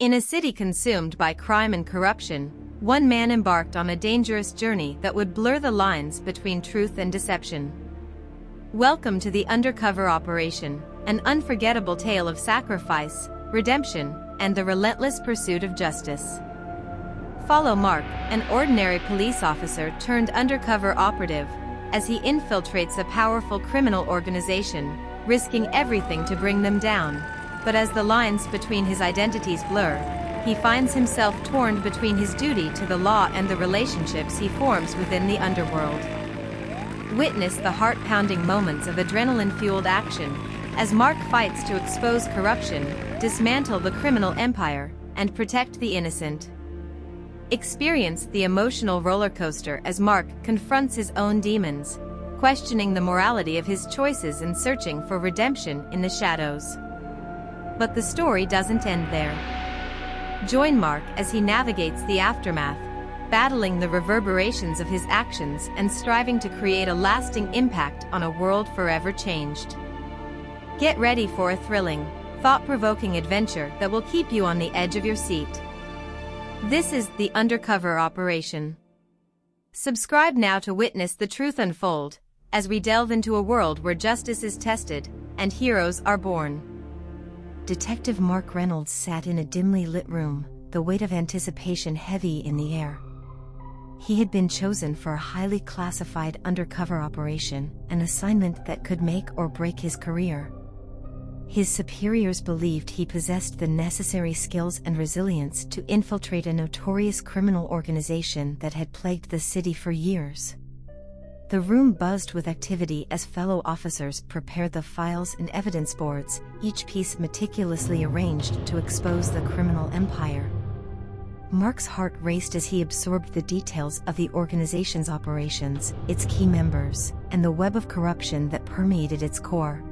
In a city consumed by crime and corruption, one man embarked on a dangerous journey that would blur the lines between truth and deception. Welcome to the Undercover Operation, an unforgettable tale of sacrifice, redemption, and the relentless pursuit of justice. Follow Mark, an ordinary police officer turned undercover operative, as he infiltrates a powerful criminal organization, risking everything to bring them down. But as the lines between his identities blur, he finds himself torn between his duty to the law and the relationships he forms within the underworld. Witness the heart-pounding moments of adrenaline-fueled action, as Mark fights to expose corruption, dismantle the criminal empire, and protect the innocent. Experience the emotional roller coaster as Mark confronts his own demons, questioning the morality of his choices and searching for redemption in the shadows. But the story doesn't end there. Join Mark as he navigates the aftermath, battling the reverberations of his actions and striving to create a lasting impact on a world forever changed. Get ready for a thrilling, thought-provoking adventure that will keep you on the edge of your seat. This is the Undercover Operation. Subscribe now to witness the truth unfold, as we delve into a world where justice is tested and heroes are born. Detective Mark Reynolds sat in a dimly lit room, the weight of anticipation heavy in the air. He had been chosen for a highly classified undercover operation, an assignment that could make or break his career. His superiors believed he possessed the necessary skills and resilience to infiltrate a notorious criminal organization that had plagued the city for years. The room buzzed with activity as fellow officers prepared the files and evidence boards, each piece meticulously arranged to expose the criminal empire. Mark's heart raced as he absorbed the details of the organization's operations, its key members, and the web of corruption that permeated its core.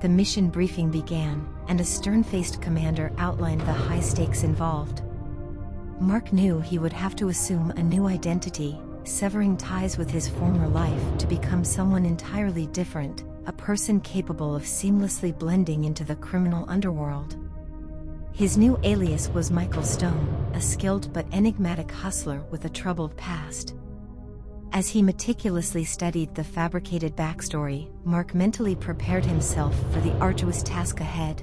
The mission briefing began, and a stern-faced commander outlined the high stakes involved. Mark knew he would have to assume a new identity, severing ties with his former life to become someone entirely different, a person capable of seamlessly blending into the criminal underworld. His new alias was Michael Stone, a skilled but enigmatic hustler with a troubled past. As he meticulously studied the fabricated backstory, Mark mentally prepared himself for the arduous task ahead.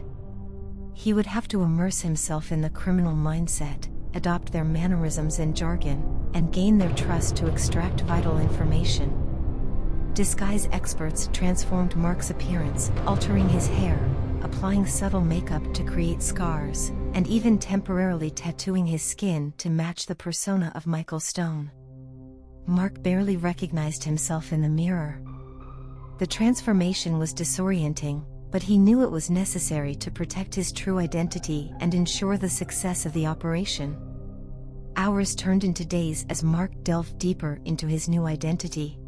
He would have to immerse himself in the criminal mindset, adopt their mannerisms and jargon, and gain their trust to extract vital information. Disguise experts transformed Mark's appearance, altering his hair, applying subtle makeup to create scars, and even temporarily tattooing his skin to match the persona of Michael Stone. Mark barely recognized himself in the mirror. The transformation was disorienting, but he knew it was necessary to protect his true identity and ensure the success of the operation. Hours turned into days as Mark delved deeper into his new identity.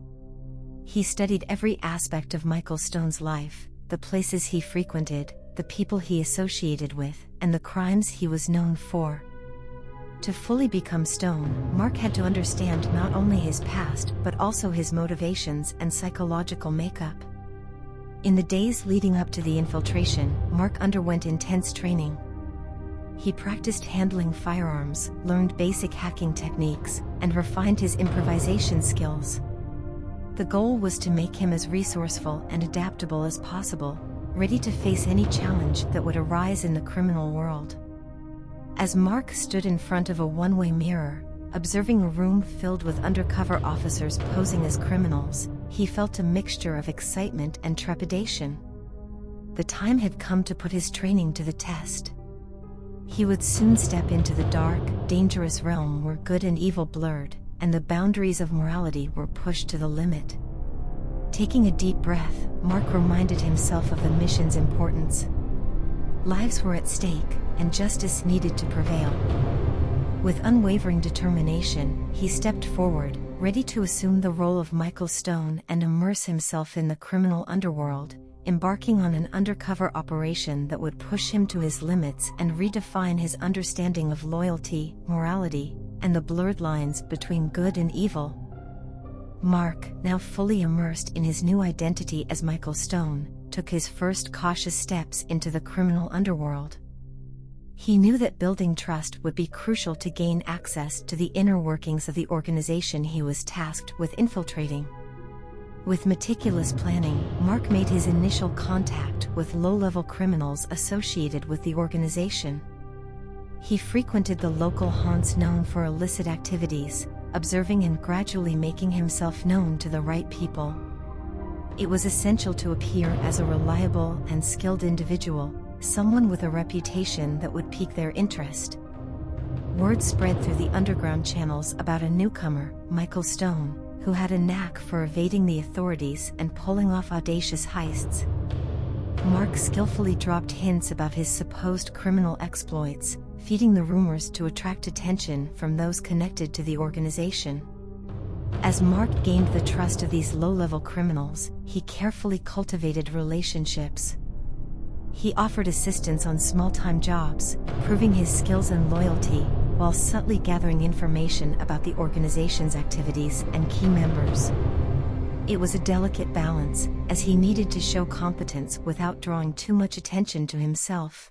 He studied every aspect of Michael Stone's life, the places he frequented, the people he associated with, and the crimes he was known for. To fully become Stone, Mark had to understand not only his past but also his motivations and psychological makeup. In the days leading up to the infiltration, Mark underwent intense training. He practiced handling firearms, learned basic hacking techniques, and refined his improvisation skills. The goal was to make him as resourceful and adaptable as possible, ready to face any challenge that would arise in the criminal world. As Mark stood in front of a one-way mirror, observing a room filled with undercover officers posing as criminals, he felt a mixture of excitement and trepidation. The time had come to put his training to the test. He would soon step into the dark, dangerous realm where good and evil blurred, and the boundaries of morality were pushed to the limit. Taking a deep breath, Mark reminded himself of the mission's importance. Lives were at stake, and justice needed to prevail. With unwavering determination, he stepped forward, ready to assume the role of Michael Stone and immerse himself in the criminal underworld, embarking on an undercover operation that would push him to his limits and redefine his understanding of loyalty, morality, and the blurred lines between good and evil. Mark, now fully immersed in his new identity as Michael Stone, took his first cautious steps into the criminal underworld. He knew that building trust would be crucial to gain access to the inner workings of the organization he was tasked with infiltrating. With meticulous planning, Mark made his initial contact with low-level criminals associated with the organization. He frequented the local haunts known for illicit activities, observing and gradually making himself known to the right people. It was essential to appear as a reliable and skilled individual, someone with a reputation that would pique their interest. Word spread through the underground channels about a newcomer, Michael Stone, who had a knack for evading the authorities and pulling off audacious heists. Mark skillfully dropped hints about his supposed criminal exploits, feeding the rumors to attract attention from those connected to the organization. As Mark gained the trust of these low-level criminals, he carefully cultivated relationships. He offered assistance on small-time jobs, proving his skills and loyalty, while subtly gathering information about the organization's activities and key members. It was a delicate balance, as he needed to show competence without drawing too much attention to himself.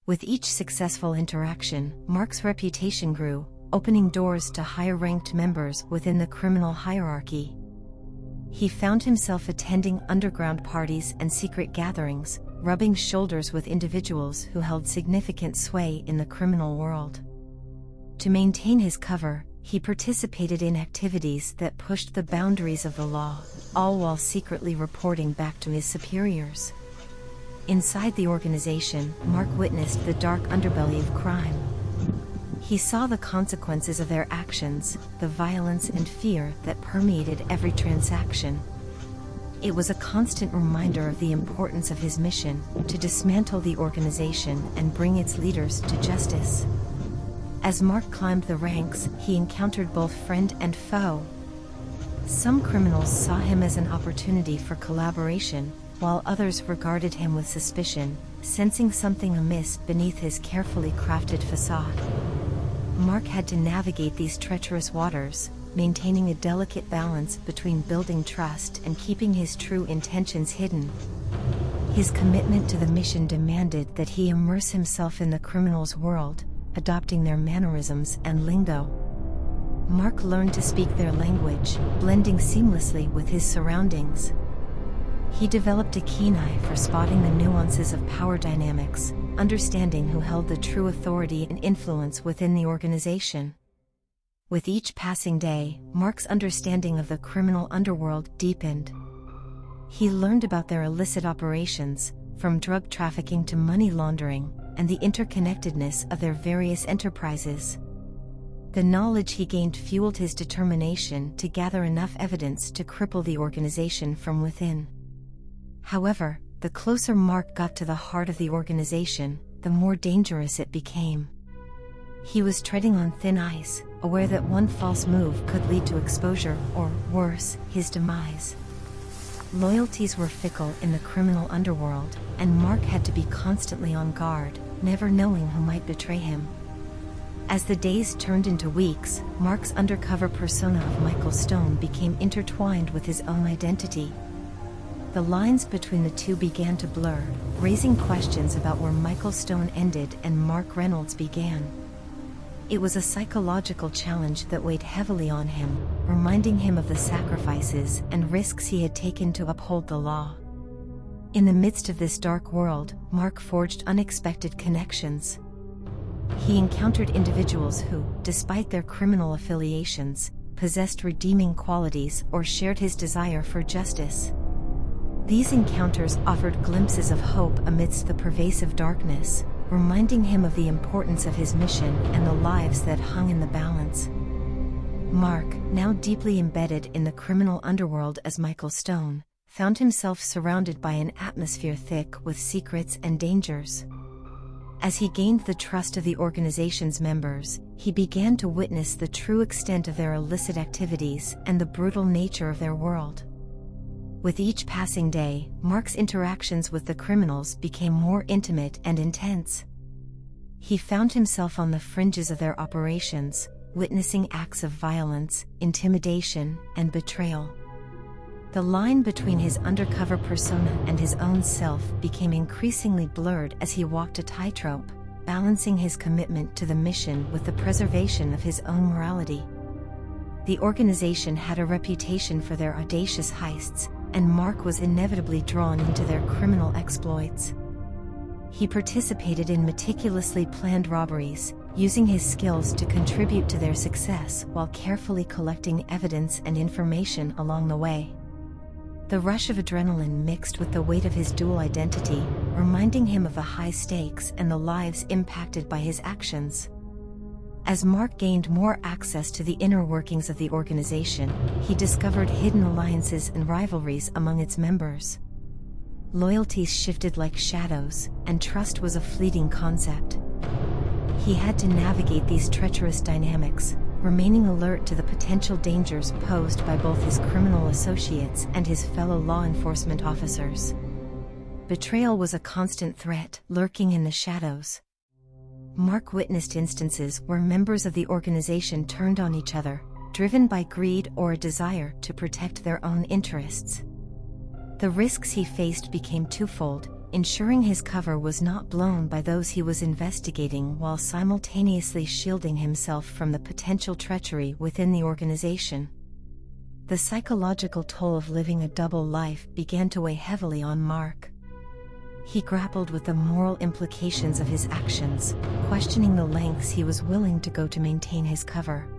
With each successful interaction, Mark's reputation grew, opening doors to higher-ranked members within the criminal hierarchy. He found himself attending underground parties and secret gatherings, rubbing shoulders with individuals who held significant sway in the criminal world. To maintain his cover, he participated in activities that pushed the boundaries of the law, all while secretly reporting back to his superiors. Inside the organization, Mark witnessed the dark underbelly of crime. He saw the consequences of their actions, the violence and fear that permeated every transaction. It was a constant reminder of the importance of his mission, to dismantle the organization and bring its leaders to justice. As Mark climbed the ranks, he encountered both friend and foe. Some criminals saw him as an opportunity for collaboration, while others regarded him with suspicion, sensing something amiss beneath his carefully crafted facade. Mark had to navigate these treacherous waters, maintaining a delicate balance between building trust and keeping his true intentions hidden. His commitment to the mission demanded that he immerse himself in the criminals' world, adopting their mannerisms and lingo. Mark learned to speak their language, blending seamlessly with his surroundings. He developed a keen eye for spotting the nuances of power dynamics, understanding who held the true authority and influence within the organization. With each passing day, Mark's understanding of the criminal underworld deepened. He learned about their illicit operations, from drug trafficking to money laundering, and the interconnectedness of their various enterprises. The knowledge he gained fueled his determination to gather enough evidence to cripple the organization from within. However, the closer Mark got to the heart of the organization, the more dangerous it became. He was treading on thin ice, aware that one false move could lead to exposure, or, worse, his demise. Loyalties were fickle in the criminal underworld, and Mark had to be constantly on guard, never knowing who might betray him. As the days turned into weeks, Mark's undercover persona of Michael Stone became intertwined with his own identity. The lines between the two began to blur, raising questions about where Michael Stone ended and Mark Reynolds began. It was a psychological challenge that weighed heavily on him, reminding him of the sacrifices and risks he had taken to uphold the law. In the midst of this dark world, Mark forged unexpected connections. He encountered individuals who, despite their criminal affiliations, possessed redeeming qualities or shared his desire for justice. These encounters offered glimpses of hope amidst the pervasive darkness, reminding him of the importance of his mission and the lives that hung in the balance. Mark, now deeply embedded in the criminal underworld as Michael Stone, found himself surrounded by an atmosphere thick with secrets and dangers. As he gained the trust of the organization's members, he began to witness the true extent of their illicit activities and the brutal nature of their world. With each passing day, Mark's interactions with the criminals became more intimate and intense. He found himself on the fringes of their operations, witnessing acts of violence, intimidation, and betrayal. The line between his undercover persona and his own self became increasingly blurred as he walked a tightrope, balancing his commitment to the mission with the preservation of his own morality. The organization had a reputation for their audacious heists, and Mark was inevitably drawn into their criminal exploits. He participated in meticulously planned robberies, using his skills to contribute to their success while carefully collecting evidence and information along the way. The rush of adrenaline mixed with the weight of his dual identity, reminding him of the high stakes and the lives impacted by his actions. As Mark gained more access to the inner workings of the organization, he discovered hidden alliances and rivalries among its members. Loyalties shifted like shadows, and trust was a fleeting concept. He had to navigate these treacherous dynamics, remaining alert to the potential dangers posed by both his criminal associates and his fellow law enforcement officers. Betrayal was a constant threat, lurking in the shadows. Mark witnessed instances where members of the organization turned on each other, driven by greed or a desire to protect their own interests. The risks he faced became twofold, ensuring his cover was not blown by those he was investigating while simultaneously shielding himself from the potential treachery within the organization. The psychological toll of living a double life began to weigh heavily on Mark. He grappled with the moral implications of his actions, questioning the lengths he was willing to go to maintain his cover.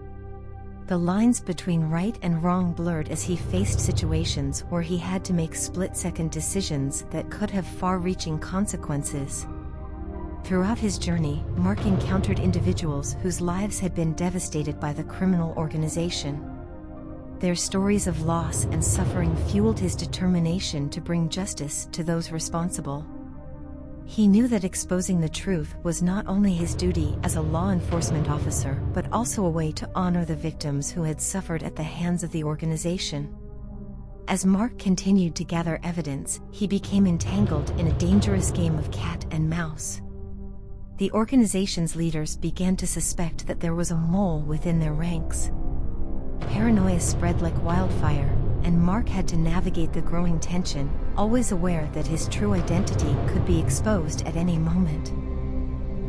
The lines between right and wrong blurred as he faced situations where he had to make split-second decisions that could have far-reaching consequences. Throughout his journey, Mark encountered individuals whose lives had been devastated by the criminal organization. Their stories of loss and suffering fueled his determination to bring justice to those responsible. He knew that exposing the truth was not only his duty as a law enforcement officer but also a way to honor the victims who had suffered at the hands of the organization. As Mark continued to gather evidence, he became entangled in a dangerous game of cat and mouse. The organization's leaders began to suspect that there was a mole within their ranks. Paranoia spread like wildfire, and Mark had to navigate the growing tension, always aware that his true identity could be exposed at any moment.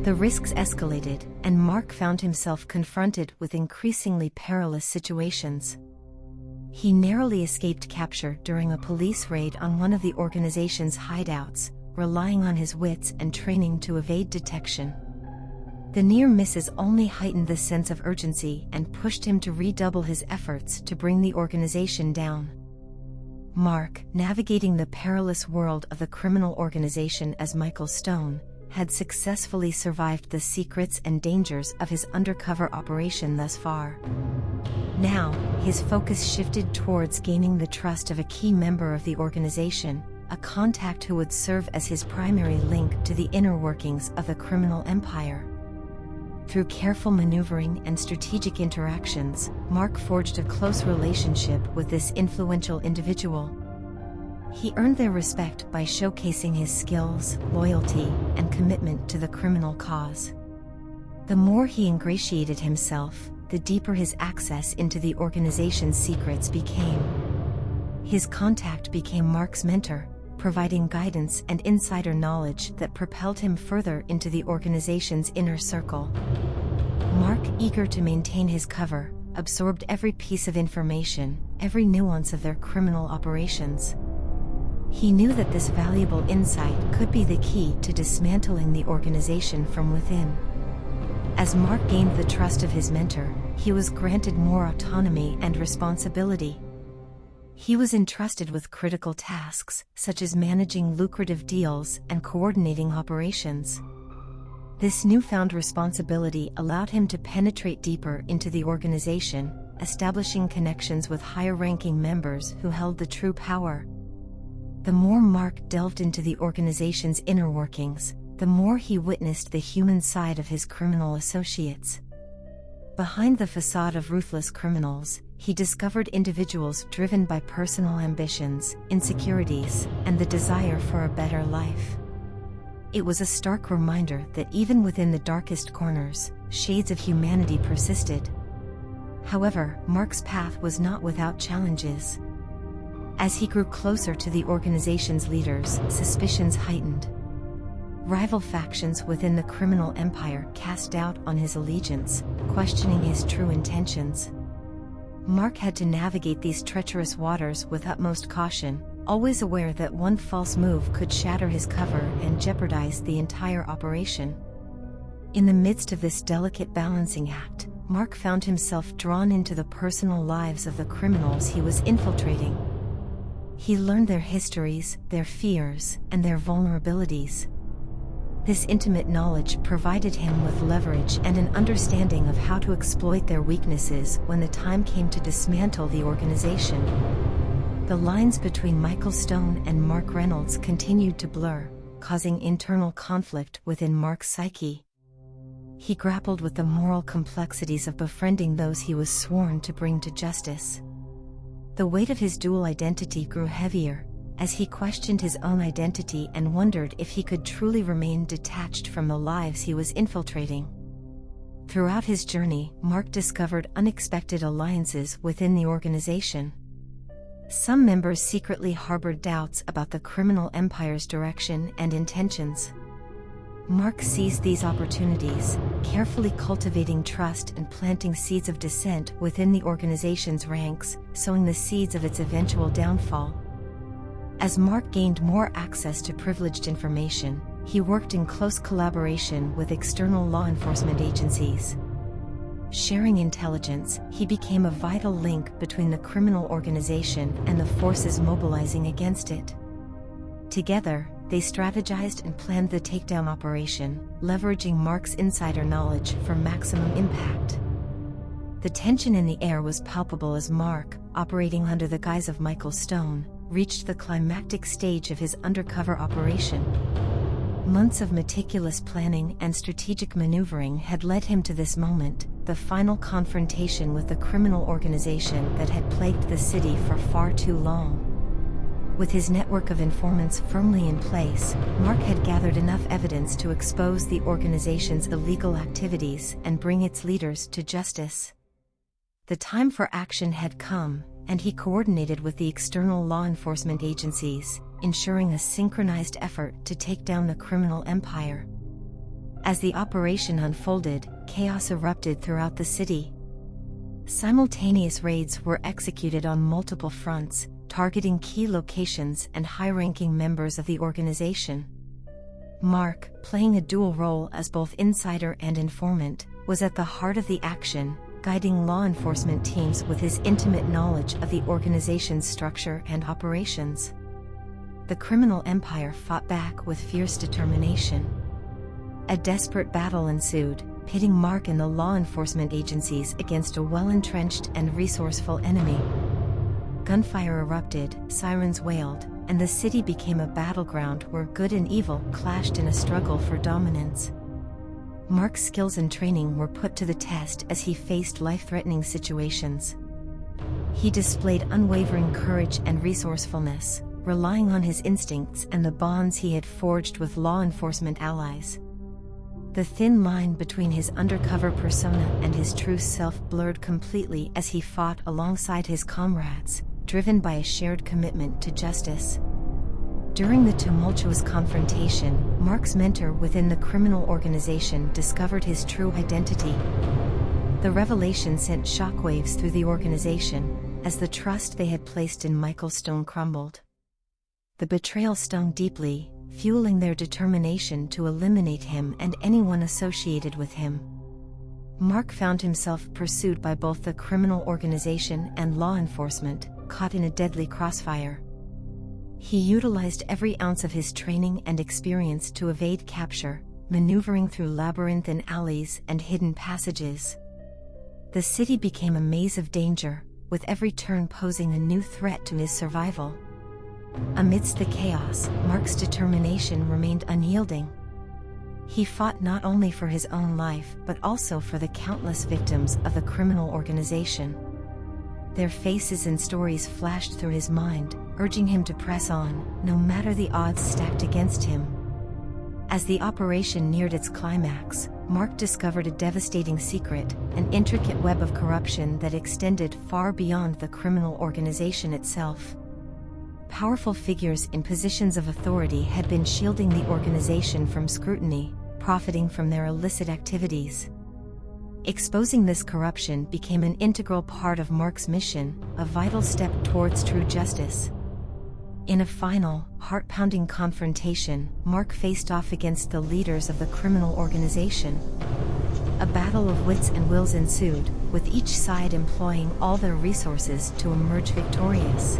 The risks escalated, and Mark found himself confronted with increasingly perilous situations. He narrowly escaped capture during a police raid on one of the organization's hideouts, relying on his wits and training to evade detection. The near misses only heightened the sense of urgency and pushed him to redouble his efforts to bring the organization down. Mark, navigating the perilous world of the criminal organization as Michael Stone, had successfully survived the secrets and dangers of his undercover operation thus far. Now, his focus shifted towards gaining the trust of a key member of the organization, a contact who would serve as his primary link to the inner workings of the criminal empire. Through careful maneuvering and strategic interactions, Mark forged a close relationship with this influential individual. He earned their respect by showcasing his skills, loyalty, and commitment to the criminal cause. The more he ingratiated himself, the deeper his access into the organization's secrets became. His contact became Mark's mentor, providing guidance and insider knowledge that propelled him further into the organization's inner circle. Mark, eager to maintain his cover, absorbed every piece of information, every nuance of their criminal operations. He knew that this valuable insight could be the key to dismantling the organization from within. As Mark gained the trust of his mentor, he was granted more autonomy and responsibility. He was entrusted with critical tasks, such as managing lucrative deals and coordinating operations. This newfound responsibility allowed him to penetrate deeper into the organization, establishing connections with higher-ranking members who held the true power. The more Mark delved into the organization's inner workings, the more he witnessed the human side of his criminal associates. Behind the facade of ruthless criminals, he discovered individuals driven by personal ambitions, insecurities, and the desire for a better life. It was a stark reminder that even within the darkest corners, shades of humanity persisted. However, Mark's path was not without challenges. As he grew closer to the organization's leaders, suspicions heightened. Rival factions within the criminal empire cast doubt on his allegiance, questioning his true intentions. Mark had to navigate these treacherous waters with utmost caution, always aware that one false move could shatter his cover and jeopardize the entire operation. In the midst of this delicate balancing act, Mark found himself drawn into the personal lives of the criminals he was infiltrating. He learned their histories, their fears, and their vulnerabilities. This intimate knowledge provided him with leverage and an understanding of how to exploit their weaknesses when the time came to dismantle the organization. The lines between Michael Stone and Mark Reynolds continued to blur, causing internal conflict within Mark's psyche. He grappled with the moral complexities of befriending those he was sworn to bring to justice. The weight of his dual identity grew heavier, as he questioned his own identity and wondered if he could truly remain detached from the lives he was infiltrating. Throughout his journey, Mark discovered unexpected alliances within the organization. Some members secretly harbored doubts about the criminal empire's direction and intentions. Mark seized these opportunities, carefully cultivating trust and planting seeds of dissent within the organization's ranks, sowing the seeds of its eventual downfall. As Mark gained more access to privileged information, he worked in close collaboration with external law enforcement agencies. Sharing intelligence, he became a vital link between the criminal organization and the forces mobilizing against it. Together, they strategized and planned the takedown operation, leveraging Mark's insider knowledge for maximum impact. The tension in the air was palpable as Mark, operating under the guise of Michael Stone, reached the climactic stage of his undercover operation. Months of meticulous planning and strategic maneuvering had led him to this moment, the final confrontation with the criminal organization that had plagued the city for far too long. With his network of informants firmly in place, Mark had gathered enough evidence to expose the organization's illegal activities and bring its leaders to justice. The time for action had come, and he coordinated with the external law enforcement agencies, ensuring a synchronized effort to take down the criminal empire. As the operation unfolded, chaos erupted throughout the city. Simultaneous raids were executed on multiple fronts, targeting key locations and high-ranking members of the organization. Mark, playing a dual role as both insider and informant, was at the heart of the action, guiding law enforcement teams with his intimate knowledge of the organization's structure and operations. The criminal empire fought back with fierce determination. A desperate battle ensued, pitting Mark and the law enforcement agencies against a well-entrenched and resourceful enemy. Gunfire erupted, sirens wailed, and the city became a battleground where good and evil clashed in a struggle for dominance. Mark's skills and training were put to the test as he faced life-threatening situations. He displayed unwavering courage and resourcefulness, relying on his instincts and the bonds he had forged with law enforcement allies. The thin line between his undercover persona and his true self blurred completely as he fought alongside his comrades, driven by a shared commitment to justice. During the tumultuous confrontation, Mark's mentor within the criminal organization discovered his true identity. The revelation sent shockwaves through the organization, as the trust they had placed in Michael Stone crumbled. The betrayal stung deeply, fueling their determination to eliminate him and anyone associated with him. Mark found himself pursued by both the criminal organization and law enforcement, caught in a deadly crossfire. He utilized every ounce of his training and experience to evade capture, maneuvering through labyrinthine alleys and hidden passages. The city became a maze of danger, with every turn posing a new threat to his survival. Amidst the chaos, Mark's determination remained unyielding. He fought not only for his own life but also for the countless victims of the criminal organization. Their faces and stories flashed through his mind, urging him to press on, no matter the odds stacked against him. As the operation neared its climax, Mark discovered a devastating secret, an intricate web of corruption that extended far beyond the criminal organization itself. Powerful figures in positions of authority had been shielding the organization from scrutiny, profiting from their illicit activities. Exposing this corruption became an integral part of Mark's mission, a vital step towards true justice. In a final, heart-pounding confrontation, Mark faced off against the leaders of the criminal organization. A battle of wits and wills ensued, with each side employing all their resources to emerge victorious.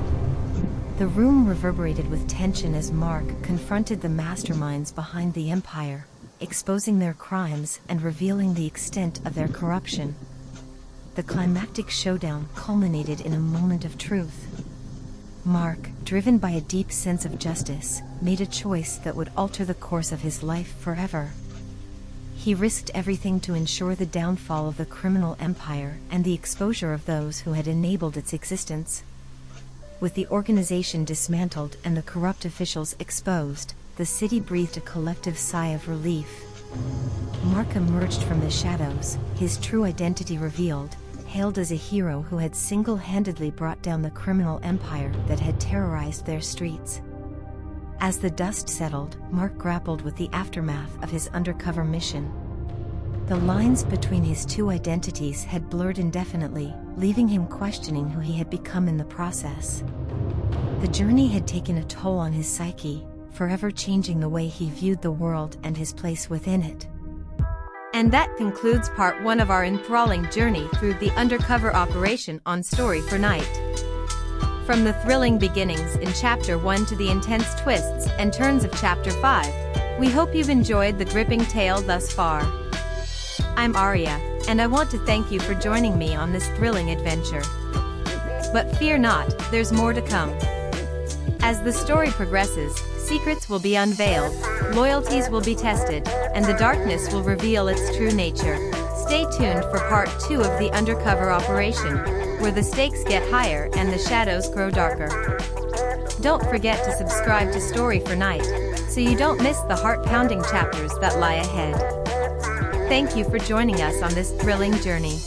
The room reverberated with tension as Mark confronted the masterminds behind the empire, exposing their crimes and revealing the extent of their corruption. The climactic showdown culminated in a moment of truth. Mark, driven by a deep sense of justice, made a choice that would alter the course of his life forever. He risked everything to ensure the downfall of the criminal empire and the exposure of those who had enabled its existence. With the organization dismantled and the corrupt officials exposed, the city breathed a collective sigh of relief. Mark emerged from the shadows, his true identity revealed, hailed as a hero who had single-handedly brought down the criminal empire that had terrorized their streets. As the dust settled, Mark grappled with the aftermath of his undercover mission. The lines between his two identities had blurred indefinitely, leaving him questioning who he had become in the process. The journey had taken a toll on his psyche, forever changing the way he viewed the world and his place within it. And that concludes part 1 of our enthralling journey through the Undercover Operation on Story for Night. From the thrilling beginnings in Chapter 1 to the intense twists and turns of Chapter 5, we hope you've enjoyed the gripping tale thus far. I'm Arya, and I want to thank you for joining me on this thrilling adventure. But fear not, there's more to come. As the story progresses, secrets will be unveiled, loyalties will be tested, and the darkness will reveal its true nature. Stay tuned for part 2 of the Undercover Operation, where the stakes get higher and the shadows grow darker. Don't forget to subscribe to Story for Night, so you don't miss the heart-pounding chapters that lie ahead. Thank you for joining us on this thrilling journey.